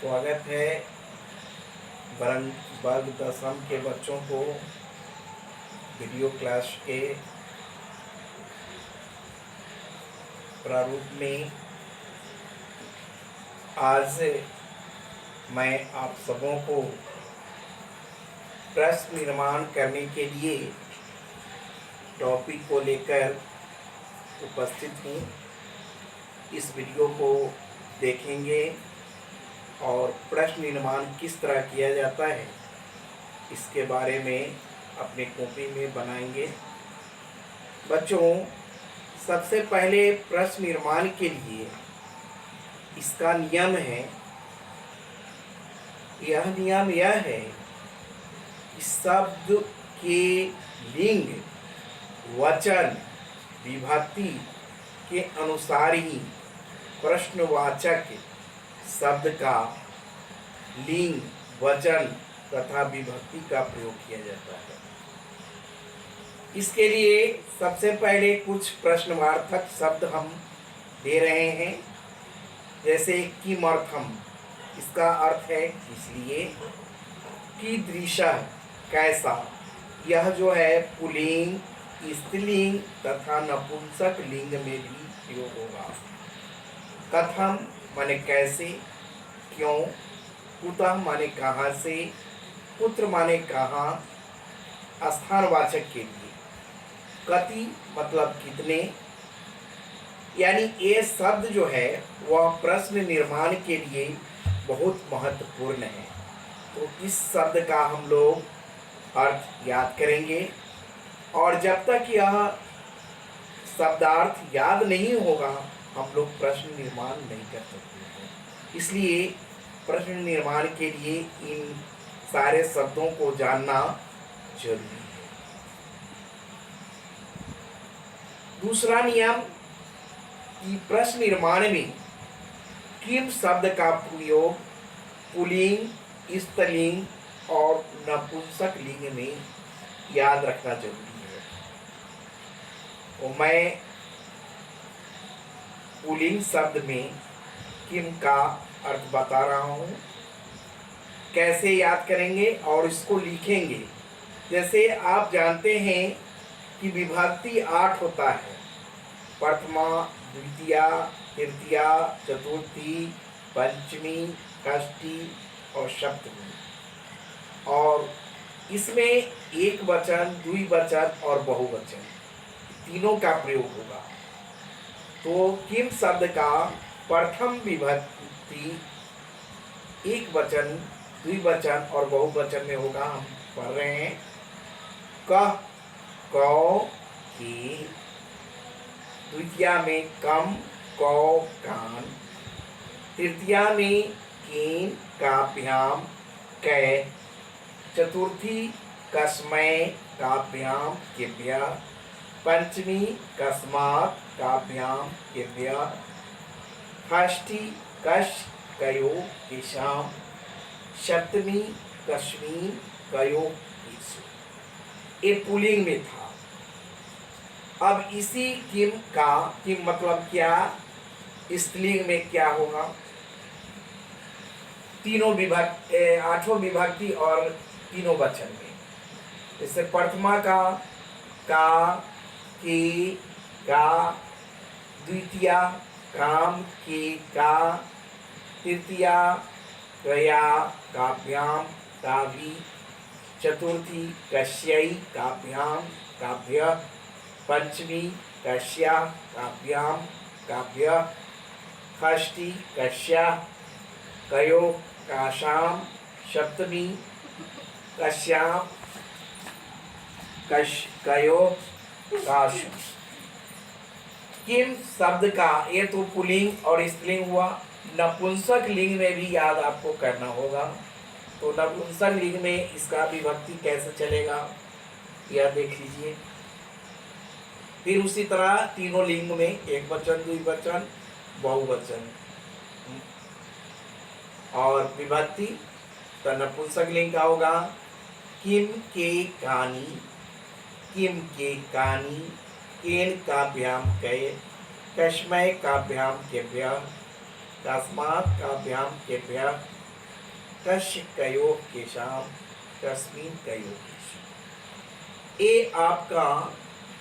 स्वागत है वर्ग 10वीं के बच्चों को वीडियो क्लास के प्रारूप में। आज मैं आप सबों को प्रश्न निर्माण करने के लिए टॉपिक को लेकर उपस्थित हूँ। इस वीडियो को देखेंगे और प्रश्न निर्माण किस तरह किया जाता है इसके बारे में अपने कॉपी में बनाएंगे। बच्चों, सबसे पहले प्रश्न निर्माण के लिए इसका नियम है। नियम यह है कि शब्द के लिंग, वचन, विभक्ति के अनुसार ही प्रश्नवाचक शब्द का लिंग, वचन तथा विभक्ति का प्रयोग किया जाता है। इसके लिए सबसे पहले कुछ प्रश्नवार्थक शब्द हम दे रहे हैं, जैसे किमर्थम। इसका अर्थ है इसलिए। कीदृशः, कैसा। यह जो है पुल्लिंग, स्त्रीलिंग तथा नपुंसक लिंग में भी प्रयोग होगा। कथम माने कैसे, क्यों। कुतः माने कहाँ से, कुत्र माने कहाँ, स्थानवाचक के लिए। कति मतलब कितने। यानी ये शब्द जो है वह प्रश्न निर्माण के लिए बहुत महत्वपूर्ण है। तो इस शब्द का हम लोग अर्थ याद करेंगे और जब तक यह शब्दार्थ याद नहीं होगा हम लोग प्रश्न निर्माण नहीं कर सकते हैं। इसलिए प्रश्न निर्माण के लिए इन सारे शब्दों को जानना जरूरी है। दूसरा नियम कि प्रश्न निर्माण में किम शब्द का प्रयोग पुल्लिंग, स्त्रीलिंग और नपुंसक लिंग में याद रखना जरूरी है। तो मैं पुल्लिंग शब्द में किम का अर्थ बता रहा हूँ। कैसे याद करेंगे और इसको लिखेंगे। जैसे आप जानते हैं कि विभक्ति 8 होता है। प्रथमा, द्वितीया, तृतीया, चतुर्थी, पंचमी, षष्ठी और सप्तमी। और इसमें एक वचन, द्विवचन और बहुवचन तीनों का प्रयोग होगा। तो किम शब्द का प्रथम विभक्ति एक वचन, द्विवचन और बहुवचन में होगा। हम पढ़ रहे हैं कह, कौ, की। द्वितीया में कम, कौ, कान। तृतीया में कीन, काभ्याम, कै। चतुर्थी कस्मै, काभ्याम, केभ्य। पंचमी कस्मात्, काभ्याम, केभ्य। षष्ठी कश, कयो, केशाम। सप्तमी कस्मिन्, कयो, केशु। ये पुल्लिंग में था। अब इसी किम का किम मतलब क्या, स्त्रीलिंग में क्या होगा। तीनों विभक्ति, 8 विभक्ति और तीनों वचन में। जैसे प्रथमा का, की, का। द्वितीया काम, की, का। तृतीया कया, काभ्याम, काभि। चतुर्थी कस्यै, काभ्याम, काभ्य। पंचमी कस्या, काभ्याम, काभ्य। षष्ठी कस्या, कयो, काशाम। सप्तमी कस्याम, कयो, काशु। किम शब्द का ये तो पुल्लिंग और स्त्रीलिंग हुआ। नपुंसक लिंग में भी याद आपको करना होगा। तो नपुंसक लिंग में इसका विभक्ति कैसे चलेगा यह देख लीजिए। फिर उसी तरह तीनों लिंग में एक वचन, द्विवचन, बहुवचन और विभक्ति। तो नपुंसक लिंग का होगा किम के कानी, किम के कानी। केन काभ्याम, कै। कस्मै काभ्याम, केभ्य। तस्मात् काभ्याम, केभ्य। कश्य कयो केशाम कस्मिन कयो केशम। ये आपका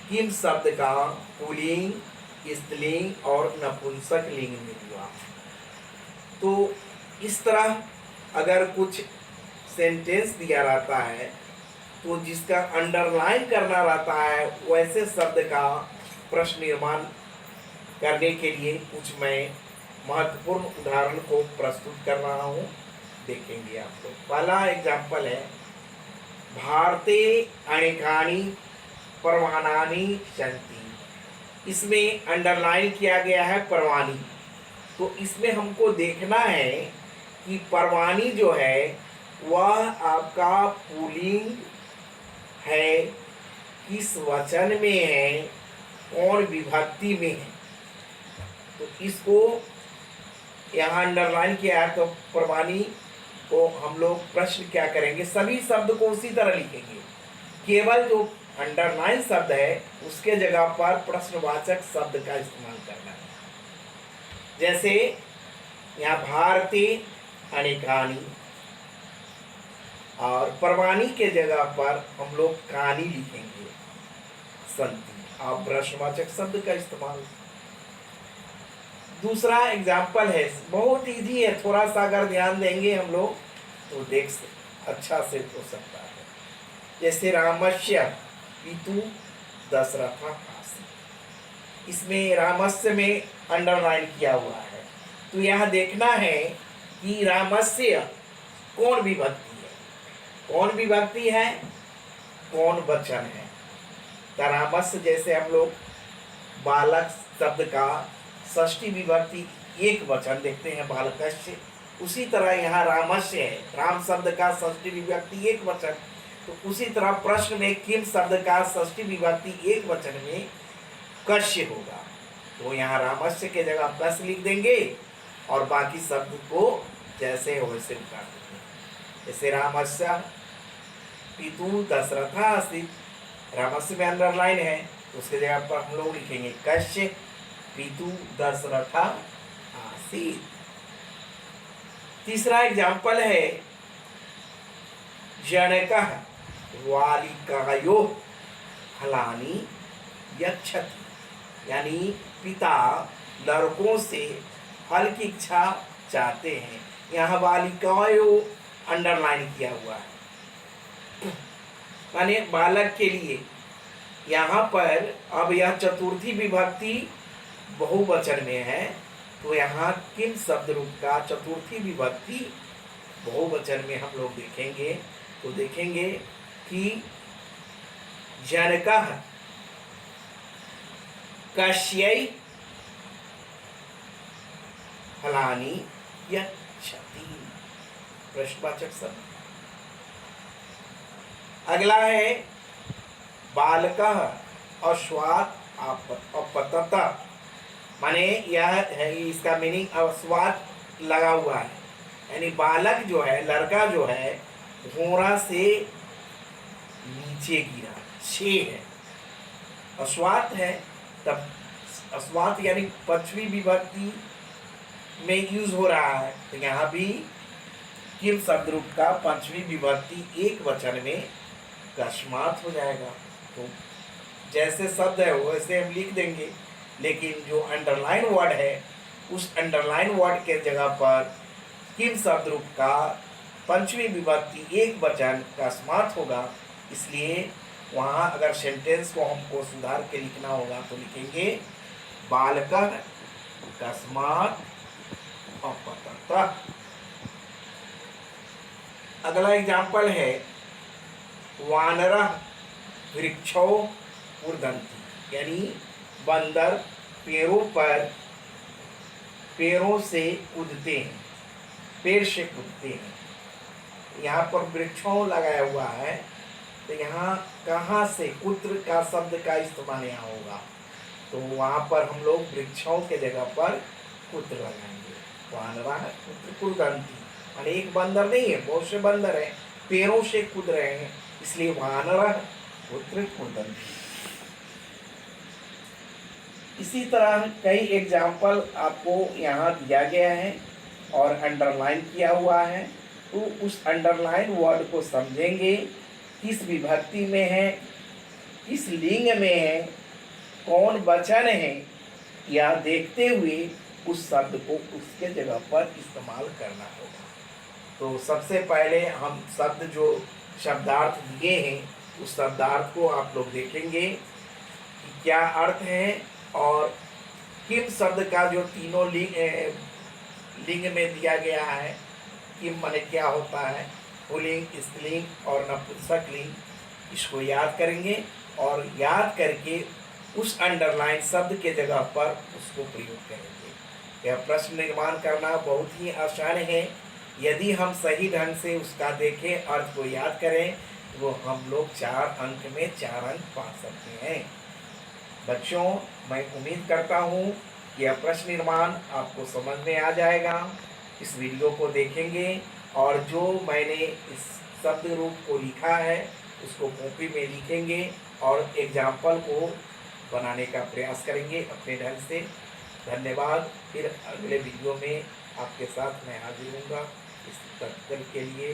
किम शब्द का पुल्लिंग, स्त्रीलिंग और नपुंसक लिंग में हुआ। तो इस तरह अगर कुछ सेंटेंस दिया रहता है तो जिसका अंडरलाइन करना रहता है, वैसे शब्द का प्रश्न निर्माण करने के लिए कुछ मैं महत्वपूर्ण उदाहरण को प्रस्तुत कर रहा हूँ, देखेंगे आप लोग। पहला एग्जाम्पल है, भारते अनेकानि पर्वतानि सन्ति। इसमें अंडरलाइन किया गया है पर्वाणी। तो इसमें हमको देखना है कि पर्वाणी जो है वह आपका पुल्लिंग है, किस वचन में है, कौन विभक्ति में है। तो इसको यहाँ अंडरलाइन किया है। तो पर्वाणी को हम लोग प्रश्न क्या करेंगे, सभी शब्द को उसी तरह लिखेंगे, केवल जो अंडरलाइन शब्द है उसके जगह पर प्रश्नवाचक शब्द का इस्तेमाल करना है। जैसे यहाँ भारते अनेकानि और पर्वाणी के जगह पर हम लोग कानी लिखेंगे, संति। आप प्रश्नवाचक शब्द का इस्तेमाल। दूसरा एग्जाम्पल है, बहुत इजी है, थोड़ा सा अगर ध्यान देंगे हम लोग तो अच्छा से हो सकता है। जैसे रामस्य पितु दशरथ आसीत्। इसमें रामस्य में अंडरलाइन किया हुआ है। तो यहाँ देखना है कि रामस्य कौन विभक्ति है, कौन विभक्ति है, कौन वचन है। तो रामस्य जैसे हम लोग बालक शब्द का षष्ठी विभक्ति एक वचन देखते हैं बालकस्य, उसी तरह यहाँ रामस्य है, राम शब्द का षष्ठी विभक्ति एक वचन। तो उसी तरह प्रश्न में किम शब्द का षष्ठी विभक्ति एक वचन में कश्य होगा। तो यहाँ रामस्य के जगह कश लिख देंगे और बाकी शब्द को जैसे हो वैसे उतार देंगे। जैसे रामस्य पितु दशरथ आसीत्। रामस्य में अंडरलाइन है तो उसके जगह पर हम लोग लिखेंगे कश्य पितु दशरथ आसीत्। तीसरा एग्जाम्पल है, जनकः बालिकायोः फलानि यच्छति। यानी पिता लड़कों से फल की इच्छा चाहते हैं। यहाँ बालिकायों अंडरलाइन किया हुआ है, माने बालक के लिए। यहाँ पर अब यह चतुर्थी विभक्ति बहुवचन में है, तो यहाँ किम शब्द रूप का चतुर्थी विभक्ति बहुवचन में हम लोग देखेंगे। तो देखेंगे कि जनकः कस्यै फलानि यच्छति। प्रश्नवाचक शब्द। अगला है, बालकः अश्वात् अपतत। माने यह है, इसका मीनिंग अश्वात् लगा हुआ है, यानी बालक जो है, लड़का जो है घोड़ा से नीचे गिरा, छे है। अश्वात है, तब अश्वात यानी पांचवी विभक्ति में यूज हो रहा है। तो यहाँ भी किम शब्द रूप का पांचवी विभक्ति एक वचन में कस्मात हो जाएगा। तो जैसे शब्द है वैसे हम लिख देंगे, लेकिन जो अंडरलाइन वर्ड है उस अंडरलाइन वर्ड के जगह पर किम शब्द रूप का पंचमी विभक्ति एक वचन कस्मात होगा। इसलिए वहाँ अगर सेंटेंस को हमको सुधार के लिखना होगा तो लिखेंगे बालकः कस्मात् अपतत। अगला एग्जाम्पल है, वानरः वृक्षौ ऊर्ध्वन्ति। यानी बंदर पेड़ों से कूदते हैं, पेड़ से कूदते हैं। यहाँ पर वृक्षों लगाया हुआ है, तो यहाँ कहाँ से कुत्र का शब्द का इस्तेमाल यहाँ होगा। तो वहाँ पर हम लोग वृक्षों के जगह पर कुत्र लगाएंगे। वानरः कुत्र ऊर्ध्वन्ति, माने एक बंदर नहीं है, बहुत से बंदर हैं, पेड़ों से कूद रहे हैं, इसलिए वानरः कुत्र ऊर्ध्वन्ति। इसी तरह कई एग्जाम्पल आपको यहाँ दिया गया है और अंडरलाइन किया हुआ है। तो उस अंडरलाइन वर्ड को समझेंगे, किस विभक्ति में है, किस लिंग में है, कौन वचन है, या देखते हुए उस शब्द को उसके जगह पर इस्तेमाल करना होगा। तो सबसे पहले हम शब्द जो शब्दार्थ दिए हैं उस शब्दार्थ को आप लोग देखेंगे कि क्या अर्थ है और किम शब्द का जो तीनों लिंग में दिया गया है, किम माने क्या होता है, पुल्लिंग, स्त्रीलिंग और नपुंसक लिंग, इसको याद करेंगे और याद करके उस अंडरलाइन शब्द के जगह पर उसको प्रयोग करेंगे। यह प्रश्न निर्माण करना बहुत ही आसान है। यदि हम सही ढंग से उसका देखें, अर्थ को याद करें, तो हम लोग 4 अंक में 4 अंक पा सकते हैं। बच्चों, मैं उम्मीद करता हूँ कि यह प्रश्न निर्माण आपको समझ में आ जाएगा। इस वीडियो को देखेंगे और जो मैंने इस शब्द रूप को लिखा है उसको कॉपी में लिखेंगे और एग्जाम्पल को बनाने का प्रयास करेंगे अपने ढंग से। धन्यवाद। फिर अगले वीडियो में आपके साथ मैं हाजिर होऊंगा। इस तक के लिए